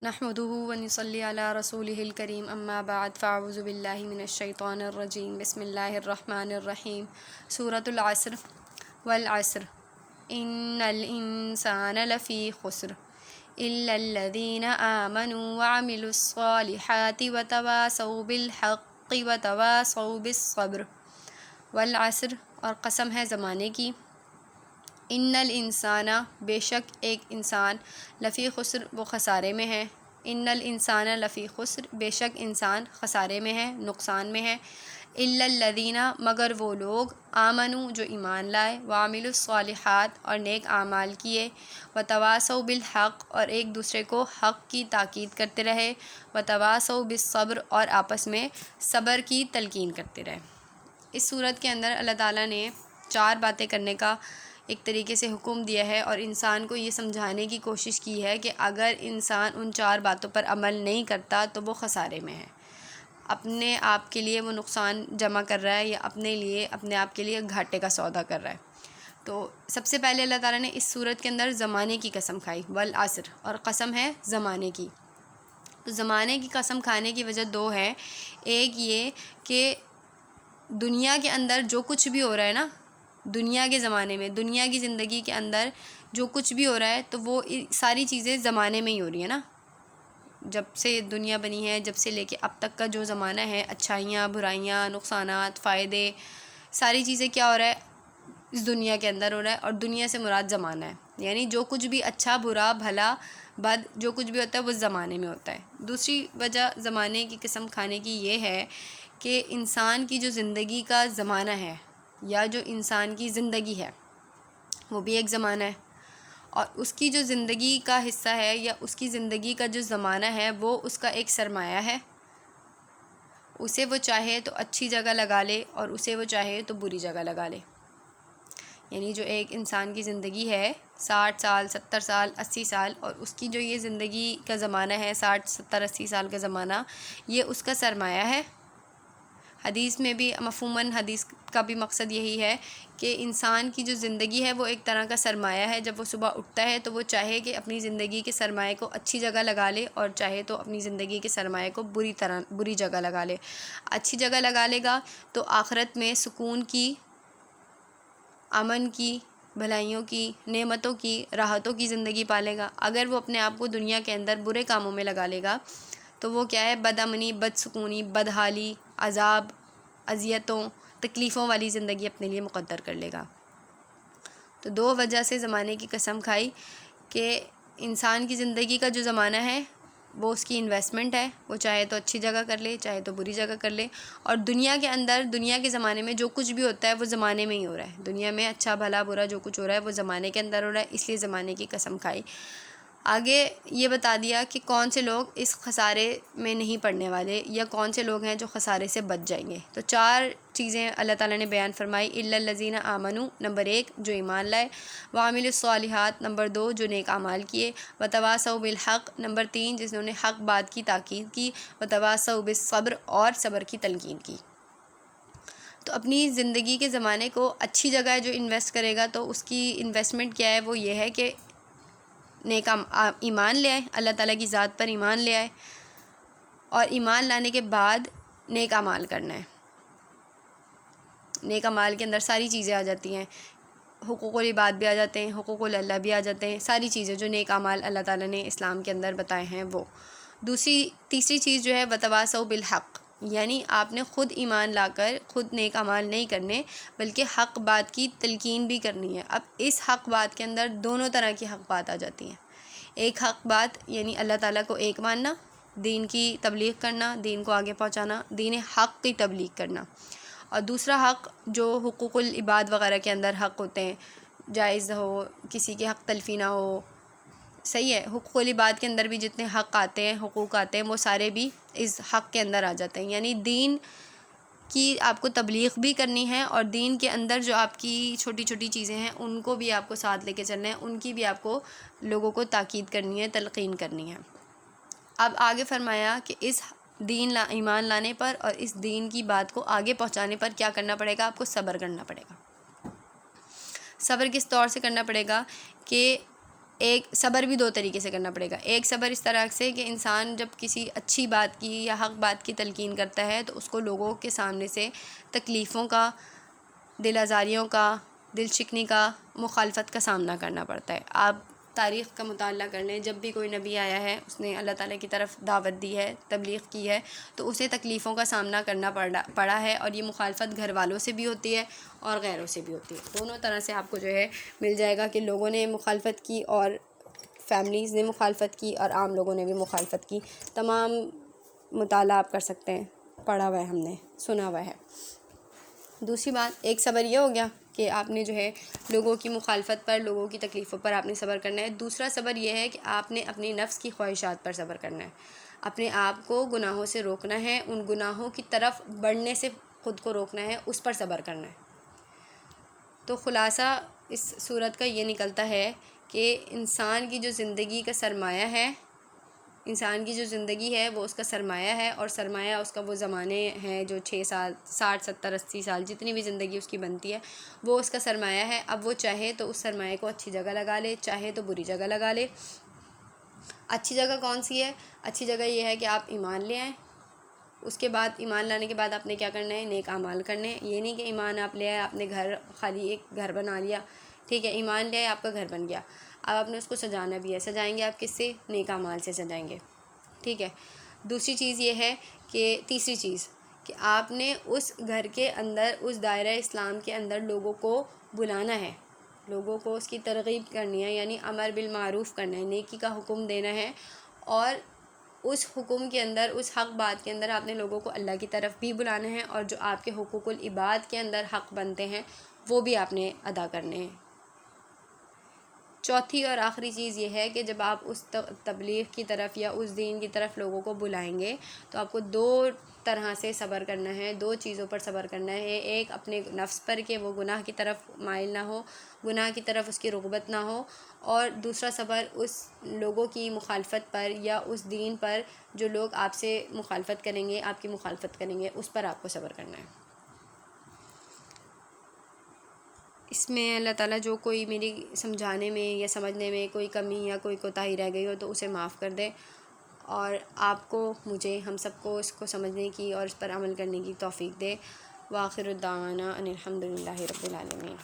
نحمده ونصلي على رسوله الكريم اما بعد فاعوذ باللہ من الشیطان الرجیم بسم اللہ الرحمن الرحیم سورۃ العصر والعصر ان الانسان لفی خسر الا الذین آمنوا وعملوا الصالحات وتواصوا بالحق وتواصوا بالصبر والعصر، اور قسم ہے زمانے کی. ان الانسان، بے شک ایک انسان، لفی خسر، وہ خسارے میں ہے. ان الانسان لفی خسر، بے شک انسان خسارے میں ہے، نقصان میں ہے. الا الذین، مگر وہ لوگ، آمنوا، جو ایمان لائے، وعملوا الصالحات، اور نیک اعمال کیے، وتواصوا بالحق، اور ایک دوسرے کو حق کی تاکید کرتے رہے، وتواصوا بالصبر، اور آپس میں صبر کی تلقین کرتے رہے. اس صورت کے اندر اللہ تعالیٰ نے 4 باتیں کرنے کا ایک طریقے سے حکم دیا ہے، اور انسان کو یہ سمجھانے کی کوشش کی ہے کہ اگر انسان ان 4 باتوں پر عمل نہیں کرتا تو وہ خسارے میں ہے، اپنے آپ کے لیے وہ نقصان جمع کر رہا ہے، یا اپنے آپ کے لیے گھاٹے کا سودا کر رہا ہے. تو سب سے پہلے اللہ تعالیٰ نے اس صورت کے اندر زمانے کی قسم کھائی، والعصر، اور قسم ہے زمانے کی. تو زمانے کی قسم کھانے کی وجہ 2 ہے. ایک یہ کہ دنیا کے اندر جو کچھ بھی ہو رہا ہے نا، دنیا کے زمانے میں، دنیا کی زندگی کے اندر جو کچھ بھی ہو رہا ہے تو وہ ساری چیزیں زمانے میں ہی ہو رہی ہیں نا. جب سے دنیا بنی ہے، جب سے لے کے اب تک کا جو زمانہ ہے، اچھائیاں، برائیاں، نقصانات، فائدے، ساری چیزیں کیا ہو رہا ہے، اس دنیا کے اندر ہو رہا ہے. اور دنیا سے مراد زمانہ ہے، یعنی جو کچھ بھی اچھا، برا، بھلا، بد، جو کچھ بھی ہوتا ہے وہ زمانے میں ہوتا ہے. دوسری وجہ زمانے کی قسم کھانے کی یہ ہے کہ انسان کی جو زندگی کا زمانہ ہے، یا جو انسان کی زندگی ہے، وہ بھی ایک زمانہ ہے. اور اس کی جو زندگی کا حصہ ہے، یا اس کی زندگی کا جو زمانہ ہے، وہ اس کا ایک سرمایہ ہے. اسے وہ چاہے تو اچھی جگہ لگا لے، اور اسے وہ چاہے تو بری جگہ لگا لے. یعنی جو ایک انسان کی زندگی ہے، 60 سال، 70 سال، 80 سال، اور اس کی جو یہ زندگی کا زمانہ ہے، 60، 70، 80 سال کا زمانہ، یہ اس کا سرمایہ ہے. حدیث میں بھی مفہوماً حدیث کا بھی مقصد یہی ہے کہ انسان کی جو زندگی ہے وہ ایک طرح کا سرمایہ ہے. جب وہ صبح اٹھتا ہے تو وہ چاہے کہ اپنی زندگی کے سرمایہ کو اچھی جگہ لگا لے، اور چاہے تو اپنی زندگی کے سرمایہ کو بری جگہ لگا لے. اچھی جگہ لگا لے گا تو آخرت میں سکون کی، امن کی، بھلائیوں کی، نعمتوں کی، راحتوں کی زندگی پالے گا. اگر وہ اپنے آپ کو دنیا کے اندر برے کاموں میں لگا لے گا تو وہ کیا ہے، بدامنی، بدسکونی، بدحالی، عذاب، اذیتوں، تکلیفوں والی زندگی اپنے لیے مقدر کر لے گا. تو 2 وجہ سے زمانے کی قسم کھائی کہ انسان کی زندگی کا جو زمانہ ہے وہ اس کی انویسٹمنٹ ہے، وہ چاہے تو اچھی جگہ کر لے، چاہے تو بری جگہ کر لے. اور دنیا کے اندر، دنیا کے زمانے میں جو کچھ بھی ہوتا ہے وہ زمانے میں ہی ہو رہا ہے. دنیا میں اچھا، بھلا، برا جو کچھ ہو رہا ہے وہ زمانے کے اندر ہو رہا ہے، اس لیے زمانے کی قسم کھائی. آگے یہ بتا دیا کہ کون سے لوگ اس خسارے میں نہیں پڑنے والے، یا کون سے لوگ ہیں جو خسارے سے بچ جائیں گے. تو 4 چیزیں اللہ تعالیٰ نے بیان فرمائی. الا الذین آمنوا، نمبر 1 جو ایمان لائے، وعملوا الصالحات، نمبر 2 جو نیک اعمال کیے، وتواصوا بالحق، نمبر 3 جنہوں نے حق بات کی تاکید کی، وتواصوا بالصبر، اور صبر کی تلقین کی. تو اپنی زندگی کے زمانے کو اچھی جگہ جو انویسٹ کرے گا تو اس کی انویسٹمنٹ کیا ہے، وہ یہ ہے کہ نیک ایمان لے آئے، اللہ تعالیٰ کی ذات پر ایمان لے آئے، اور ایمان لانے کے بعد نیک اعمال کرنا ہے. نیک اعمال کے اندر ساری چیزیں آ جاتی ہیں، حقوق العباد بھی آ جاتے ہیں، حقوق اللہ بھی آ جاتے ہیں، ساری چیزیں جو نیک اعمال اللہ تعالیٰ نے اسلام کے اندر بتائے ہیں وہ. تیسری چیز جو ہے وتواصوا بالحق، یعنی آپ نے خود ایمان لا کر خود نیک اعمال نہیں کرنے، بلکہ حق بات کی تلقین بھی کرنی ہے. اب اس حق بات کے اندر دونوں طرح کی حق بات آ جاتی ہیں. ایک حق بات یعنی اللہ تعالیٰ کو ایک ماننا، دین کی تبلیغ کرنا، دین کو آگے پہنچانا، دین حق کی تبلیغ کرنا. اور دوسرا حق جو حقوق العباد وغیرہ کے اندر حق ہوتے ہیں، جائز ہو، کسی کے حق تلفی نہ ہو، صحیح ہے. حقوق العباد کے اندر بھی جتنے حق آتے ہیں، حقوق آتے ہیں، وہ سارے بھی اس حق کے اندر آ جاتے ہیں. یعنی دین کی آپ کو تبلیغ بھی کرنی ہے، اور دین کے اندر جو آپ کی چھوٹی چھوٹی چیزیں ہیں ان کو بھی آپ کو ساتھ لے کے چلنا ہے، ان کی بھی آپ کو لوگوں کو تاکید کرنی ہے، تلقین کرنی ہے. اب آگے فرمایا کہ اس ایمان لانے پر اور اس دین کی بات کو آگے پہنچانے پر کیا کرنا پڑے گا، آپ کو صبر کرنا پڑے گا. صبر کس طور سے کرنا پڑے گا کہ ایک صبر بھی 2 طریقے سے کرنا پڑے گا. ایک صبر اس طرح سے کہ انسان جب کسی اچھی بات کی یا حق بات کی تلقین کرتا ہے تو اس کو لوگوں کے سامنے سے تکلیفوں کا، دل آزاریوں کا، دل شکنی کا، مخالفت کا سامنا کرنا پڑتا ہے. آپ تاریخ کا مطالعہ کر لیں، جب بھی کوئی نبی آیا ہے اس نے اللہ تعالیٰ کی طرف دعوت دی ہے، تبلیغ کی ہے، تو اسے تکلیفوں کا سامنا کرنا پڑا ہے. اور یہ مخالفت گھر والوں سے بھی ہوتی ہے اور غیروں سے بھی ہوتی ہے. دونوں طرح سے آپ کو جو ہے مل جائے گا کہ لوگوں نے مخالفت کی اور فیملیز نے مخالفت کی اور عام لوگوں نے بھی مخالفت کی. تمام مطالعہ آپ کر سکتے ہیں، پڑھا ہوا ہے، ہم نے سنا ہوا ہے. دوسری بات، ایک صبر یہ ہو گیا کہ آپ نے جو ہے لوگوں کی مخالفت پر، لوگوں کی تکلیفوں پر آپ نے صبر کرنا ہے. دوسرا صبر یہ ہے کہ آپ نے اپنی نفس کی خواہشات پر صبر کرنا ہے. اپنے آپ کو گناہوں سے روکنا ہے، ان گناہوں کی طرف بڑھنے سے خود کو روکنا ہے، اس پر صبر کرنا ہے. تو خلاصہ اس صورت کا یہ نکلتا ہے کہ انسان کی جو زندگی کا سرمایہ ہے، انسان کی جو زندگی ہے وہ اس کا سرمایہ ہے، اور سرمایہ اس کا وہ زمانے ہیں جو 6 سال، 60، 70، 80 سال جتنی بھی زندگی اس کی بنتی ہے وہ اس کا سرمایہ ہے. اب وہ چاہے تو اس سرمایہ کو اچھی جگہ لگا لے، چاہے تو بری جگہ لگا لے. اچھی جگہ کون سی ہے؟ اچھی جگہ یہ ہے کہ آپ ایمان لے آئیں. اس کے بعد ایمان لانے کے بعد آپ نے کیا کرنا ہے؟ نیک اعمال کرنے ہیں. یہ نہیں کہ ایمان آپ لے آئے، آپ نے گھر خالی ایک گھر بنا لیا، ٹھیک ہے، ایمان لے آئے، آپ کا گھر بن گیا، اب آپ نے اس کو سجانا بھی ہے. سجائیں گے آپ کس سے؟ نیک اعمال سے سجائیں گے، ٹھیک ہے. دوسری چیز یہ ہے کہ تیسری چیز کہ آپ نے اس گھر کے اندر، اس دائرہ اسلام کے اندر لوگوں کو بلانا ہے، لوگوں کو اس کی ترغیب کرنی ہے، یعنی امر بالمعروف کرنا ہے، نیکی کا حکم دینا ہے. اور اس حکم کے اندر، اس حق بات کے اندر آپ نے لوگوں کو اللہ کی طرف بھی بلانا ہے، اور جو آپ کے حقوق العباد کے اندر حق بنتے ہیں وہ بھی آپ نے ادا کرنے ہیں. چوتھی اور آخری چیز یہ ہے کہ جب آپ اس تبلیغ کی طرف یا اس دین کی طرف لوگوں کو بلائیں گے تو آپ کو 2 طرح سے صبر کرنا ہے، 2 چیزوں پر صبر کرنا ہے. ایک اپنے نفس پر کہ وہ گناہ کی طرف مائل نہ ہو، گناہ کی طرف اس کی رغبت نہ ہو. اور دوسرا صبر اس لوگوں کی مخالفت پر یا اس دین پر جو لوگ آپ سے مخالفت کریں گے، آپ کی مخالفت کریں گے، اس پر آپ کو صبر کرنا ہے. اس میں اللہ تعالیٰ جو کوئی میری سمجھانے میں یا سمجھنے میں کوئی کمی یا کوئی کوتاہی رہ گئی ہو تو اسے معاف کر دے، اور آپ کو، مجھے، ہم سب کو اس کو سمجھنے کی اور اس پر عمل کرنے کی توفیق دے. وآخر الدعوانا ان الحمد للہ رب العالمین.